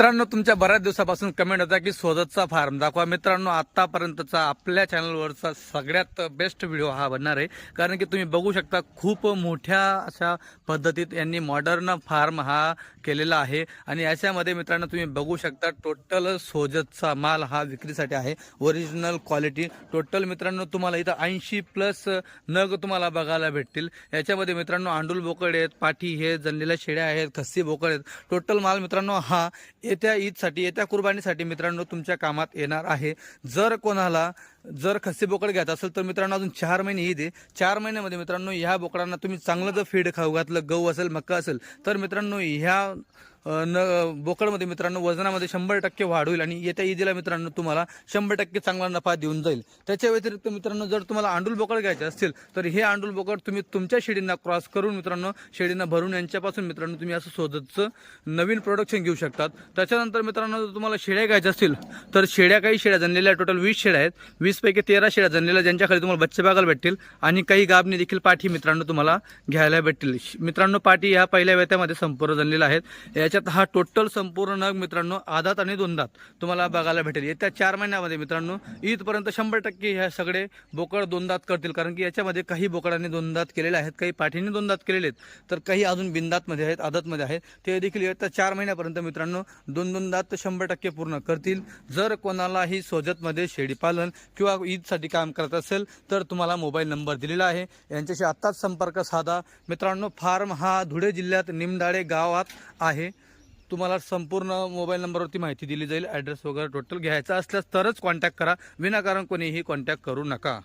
मित्रांनो, तुमच्या बऱ्याच दिवसापासून कमेंट होता की सोजतचा फार्म दाखवा. मित्रांनो, आतापर्यंतचा आपल्या चॅनलवरचा सगळ्यात बेस्ट व्हिडिओ हा बनणार आहे. कारण की तुम्ही बघू शकता खूप मोठ्या अशा पद्धतीत यांनी मॉडर्न फार्म हा केलेला आहे. आणि याच्यामध्ये मित्रांनो तुम्ही बघू शकता टोटल सोजतचा माल हा विक्रीसाठी आहे. ओरिजिनल क्वालिटी टोटल मित्रांनो तुम्हाला इथं 80+ नग तुम्हाला बघायला भेटतील. याच्यामध्ये मित्रांनो आंडूल बोकड आहेत, पाठी हे जनलेल्या शेळ्या आहेत, खस्सी बोकड आहेत. टोटल माल मित्रांनो हा येत्या ईदसाठी येत्या कुर्बानीसाठी मित्रांनो तुमच्या कामात येणार आहे. जर खस्सी बोकड घ्यायचं असेल तर मित्रांनो अजून 4 महिने ईद आहे. 4 महिन्यामध्ये मित्रांनो ह्या बोकडांना तुम्ही चांगलं जर फीड खाऊ घातलं, गहू असेल, मका असेल, तर मित्रांनो ह्या बोकडमध्ये मित्रांनो वजनामध्ये 100% वाढ होईल आणि येत्या ईदीला मित्रांनो तुम्हाला 100% चांगला नफा देऊन जाईल. त्याच्या व्यतिरिक्त मित्रांनो जर तुम्हाला आंडूल बोकड घ्यायचे असतील तर हे आंडूल बोकड तुम्ही तुमच्या शेळींना क्रॉस करून मित्रांनो शेळींना भरून यांच्यापासून मित्रांनो तुम्ही असं सोजतचं नवीन प्रोडक्शन घेऊ शकतात. त्याच्यानंतर मित्रांनो जर तुम्हाला शेळ्या घ्यायच्या असतील तर काही शेळ्या जनलेल्या टोटल 20 शेळ्या आहेत. 20 पैकी 13 शेळ्या जनलेल्या ज्यांच्याकडे तुम्हाला बच्चे बघायला भेटतील आणि काही गाबणी देखील पाठी मित्रांनो तुम्हाला घ्यायला भेटतील. मित्रांनो पाठी ह्या पहिल्या वेत्यामध्ये संपूर्ण जनलेल्या आहेत. याच्यात हा टोटल संपूर्ण नग मित्रांनो आदात आणि दोनदात तुम्हाला बघायला भेटेल. येत्या 4 महिन्यामध्ये मित्रांनो ईदपर्यंत 100% ह्या सगळे बोकड दोनदात करतील. कारण की याच्यामध्ये काही बोकडांनी दोनदात केलेले आहेत, काही पाठीने दोनदात केलेले आहेत, तर काही अजून बिनदातमध्ये आहेत, आदतमध्ये आहेत. ते देखील येत्या 4 महिन्यापर्यंत मित्रांनो दोन दात 100% पूर्ण करतील. जर कोणालाही सोजतमध्ये शेळी पालन किंवा ईदसाठी काम करत असेल तर तुम्हाला मोबाईल नंबर दिलेला आहे, यांच्याशी आत्ताच संपर्क साधा. मित्रांनो फार्म हा धुळे जिल्ह्यात निमदाडे गावात आहे. तुम्हाला संपूर्ण मोबाईल नंबरवरती माहिती दिली जाईल. ॲड्रेस वगैरे टोटल घ्यायचा असल्यास तरच कॉन्टॅक्ट करा, विनाकारण कोणीही कॉन्टॅक्ट करू नका.